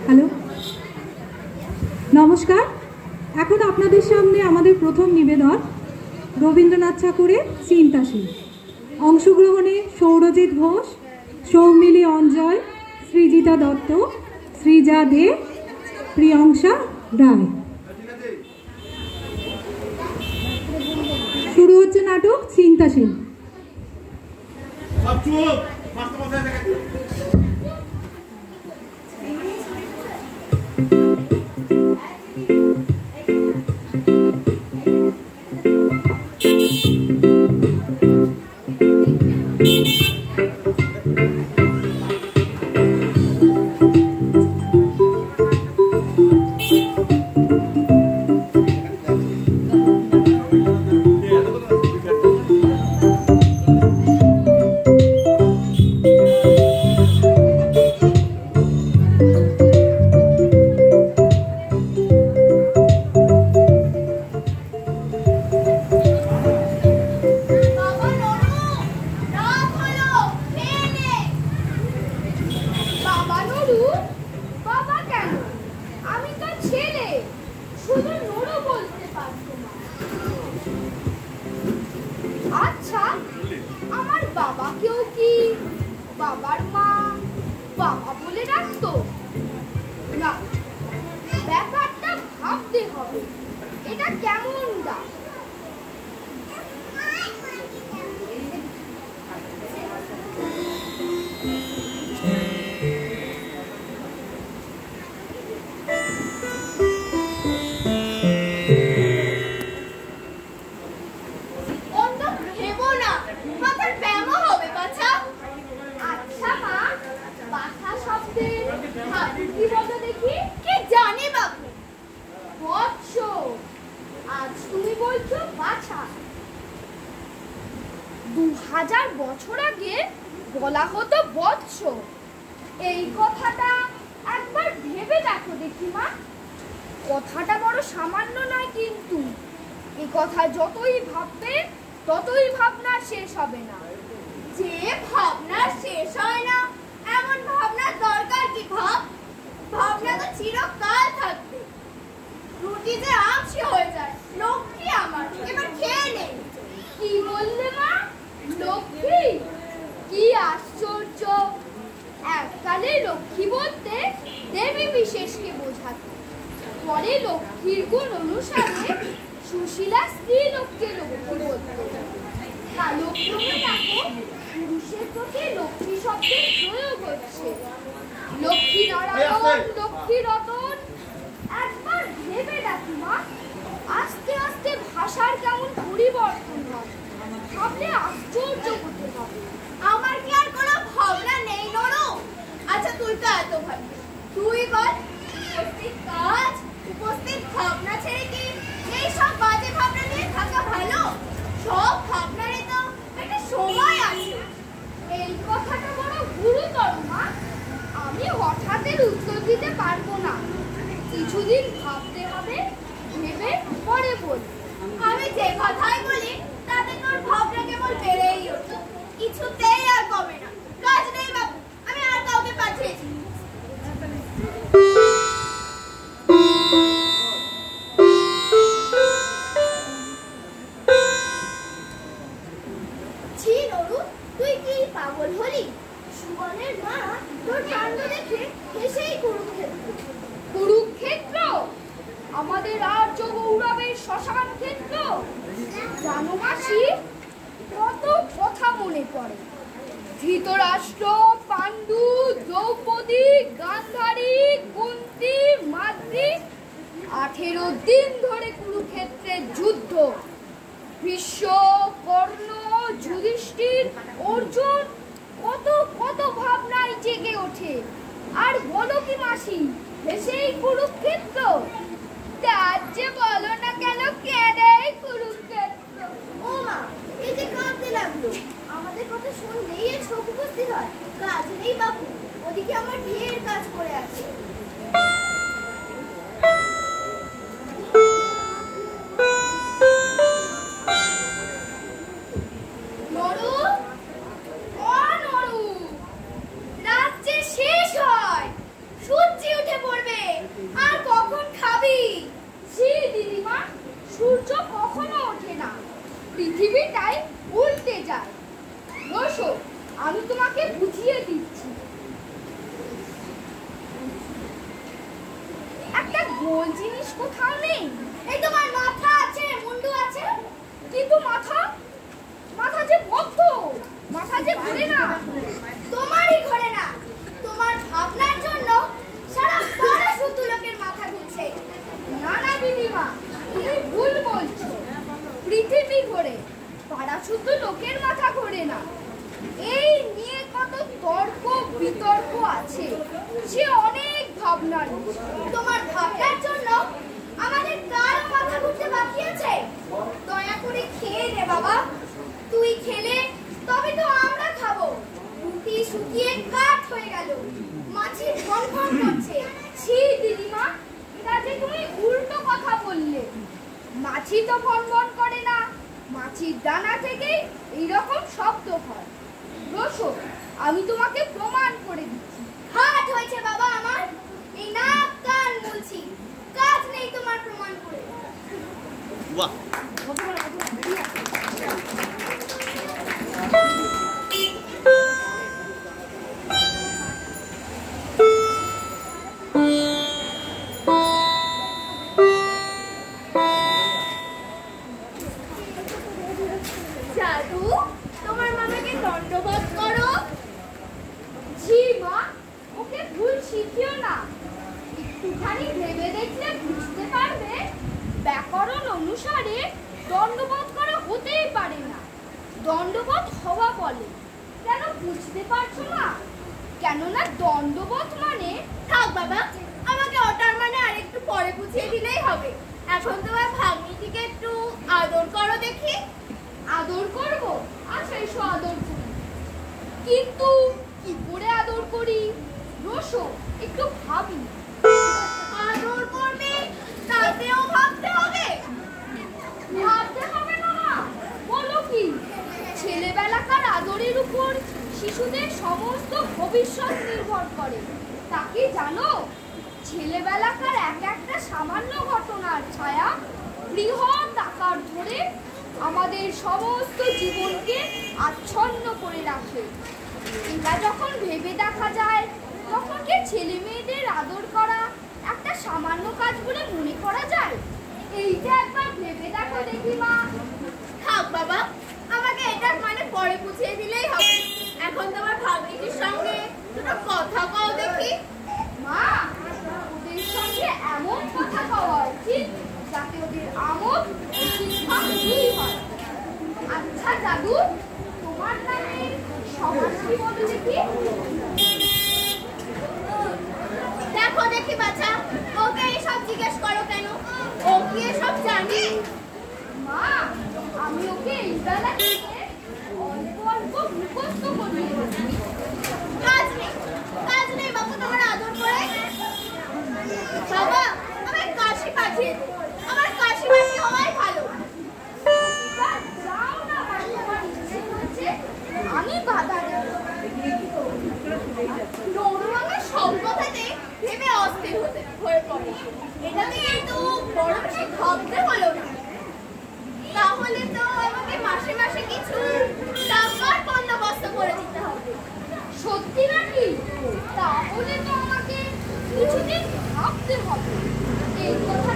Hello, নমস্কার। এখন আপনাদের সামনে আমাদের প্রথম নিবেদন রবীন্দ্রনাথ ঠাকুরের চিন্তাশীল। অংশগ্রহণে সৌরজিৎ ঘোষ, সৌমিলি অঞ্জয়, সৃজিতা দত্ত, সৃজা দে, প্রিয়ংশা রায়। শুরু হচ্ছে নাটক চিন্তাশীল। বছর আগে বলা হতো বৎস। এই কথাটা একবার ভেবে দেখো দেখি মা, কথাটা বড় সামান্য নয়, কিন্তু এই কথা যতই ভাববে ততই ভাবনা শেষ হবে না। যে ভাবনা শেষ হয় না এমন ভাবনার দরকার কি? ভাবনা তো চিরকাল থাকবে। রুটি যে আমসি হয়ে যায়, লক্ষ্মী আমার, এবার খেয়ে নেই। কি বললে মা? লক্ষ্মী? কি আশ্চর্য! এককালে লক্ষ্মী বলতে দেবী বিশেষকে বোঝাত। পরে লক্ষ্মীর গুণ অনুসারে সুশীলা স্ত্রী লোককে লক্ষ্মী বলত। কালক্রমে দেখো পুরুষের প্রতি লক্ষ্মী শব্দের প্রয়োগ হচ্ছে। লক্ষ্মী নারায়ণ, লক্ষ্মী রতন। একবার ভেবে দেখো মা, আস্তে আস্তে ভাষার কেমন পরিবর্তন হয়, ভাবলে আশ্চর্য হতে হবে। আমার কি আর কোনো ভাবনা নেই নরো? আচ্ছা তুই তো এত ভাবি, তুই বল, উপস্থিত কাজ উপস্থিত ভাবনা ছেড়ে কি এই সব বাজে ভাবনা নিয়ে থাকা ভালো? সব ভাবনারই তো একটা সময় আছে। এই কথাটা বড় গুরুতর মা। আমি হঠাৎ উত্তর দিতে পারবো না, কিছুদিন ভাবতে হবে, ভেবে পরে বল। আমি যে কথাই বলি তাতে তোর ভাবনা কেবল বেড়েই ওঠে, কিছুতেই আর কমে না। কাজ নেই বাবু, আমি আর কাউকে পাঠিয়েছি। ছি নরু, তুই কি পাগল হলি? সুবনের মা তোর কাণ্ড দেখে হেসেই কুরুক্ষেত্র আমাদের রাজ্য গৌরবের শ্মশান ক্ষেত্র। জানো মাসি, কত কথা মনে পড়ে। ধৃতরাষ্ট্র, পাণ্ডু, দ্রৌপদী, গান্ধারী, কুন্তী, মাদ্রি, 18 দিন ধরে কুরুক্ষেত্রের যুদ্ধ। ভীষ্ম, কর্ণ, যুধিষ্ঠির, অর্জুন, কত কত ভাবনায় জেগে ওঠে। আর বলো কি মাসি, সেই কুরুক্ষেত্র? তার যে বলো না কেন, কেড়ে কুরুক্ষেত্র। ও মা, এই যে কাঁদতে লাগলো, আমাদের কথা শুনলেই এর শোক উপস্থিত হয়। কাজ নেই বাবু, ওদিকে আমার ঢের কাজ করে আছে। গোল জিনিস কোথাও নেই। এই তোমার মাথা আছে, মুন্ডু আছে, কিন্তু মাথা যে বদ্ধ, মাথা যে ঘুরে না। তোমারই ঘরে না, তোমার ভাবনার জন্য সারা পাড়া শুধু লোকের মাথা ঘুরছে। না না দিদিমা, তুমি ভুল বলছো। পৃথিবী ঘোরে, পাড়া শুধু লোকের মাথা ঘোরে না। এই নিয়ে কত তর্ক বিতর্ক আছে, সে অনেক ভাবনার। তোমার ভাবনার জন্য আমাদের কারো মাথা ঘুরতে বাকি আছে? দয়া করে খেয়ে নে বাবা, তুই খেলে তবে তো আমরা খাবো। রুটি শুকিয়ে কাঠ হয়ে গেল, মাছি ভন ভন করছে। ছি দিদিমা, এটা যে তুমি উল্টো কথা বললে। মাছি তো ভনভন করে না, মাছির দানা থেকে এইরকম শব্দ হয়। রসো, আমি তোমাকে প্রমাণ করে দিচ্ছি। হাট হয়েছে বাবা আমার, এই নাক কান বলছি, কাজ নেই তোমার প্রমাণ করে। বাহ, জাদু, তোমার মামাকে দণ্ডবোধ করো। জি মা, ওকে ভুল শিখিও না। একটুখানি ভেবে দেখলে বুঝতে পারবে, ব্যাকরণ অনুসারে দণ্ডবোধ করা হতেই পারে না, দণ্ডবোধ হওয়া বলে। কেন বুঝতে পারছো না? কেননা দণ্ডবোধ মানে। থাক বাবা, আমাকে ওটার মানে আরেকটু পরে বুঝিয়ে দিলেই হবে। এখন তোমার ভাগ্নিটিকে একটু আদর করো দেখি। আদর করব? আচ্ছা এসো আদর করি। কিন্তু কি করে আদর করি? রসো, একটু ভাবি। আদর করবে, তাতেও ভাবতে হবে। ভাবতে হবে না মা, বলো কি? ছেলেবেলাকার আদরের উপর শিশুদের সমস্ত ভবিষ্যৎ নির্ভর করে। তা কি জানো? ছেলেবেলাকার এক একটা সামান্য ঘটনার ছায়া বৃহৎ আকার ধরে আমাদের সমস্ত জীবনকে আচ্ছন্ন করে রাখে। এটা যখন ভেবে দেখা যায়, তখন কি ছেলে মেয়েদের আদর করা একটা সামান্য কাজ বলে মনে করা যায়? এইটা একবার ভেবে দেখো দেখি মা। থাক বাবা, আমাকে এটার মানে পরে বুঝিয়ে দিলেই হবে। এখন তোমার ভাগ্নিটির সঙ্গে দুটো কথা কও দেখি। মা, ওদের সঙ্গে এমন কথা কওয়া উচিত যাতে ওদের আমোদ ও শিক্ষা দুই হয়। আচ্ছা জাদু, তোমার নামের সমাজ কি বলো দেখি? দেখো দেখি বাচ্চা, ওকে এইসব জিজ্ঞেস করো কেন? ও কি এসব জানে? মা, আমি ওকে এই বেলা থেকে অল্প অল্প মুখস্থ করিয়ে দেবো। কাজ নেই বাবু তোমার আদর করে। বাবা, আমার কাশি পাঠিয়ে দিন, আমার কাশি মাসি হওয়াই ভালো। এবার যাও না মা, তোমার ইচ্ছে হচ্ছে, আমি বাধা দেব। নৌরু আমার সব কথাতে ভেবে অস্থির হয়ে পড়ে। এটা নিয়ে তো বড় বেশি ভাবতে হলো না। তাহলে তো আমাকে মাসে মাসে কিছু টাকার বন্দোবস্ত করে দিতে হবে। সত্যি নাকি? তাহলে তো আমাকে কিছুদিন ভাবতে হবে। এই কথা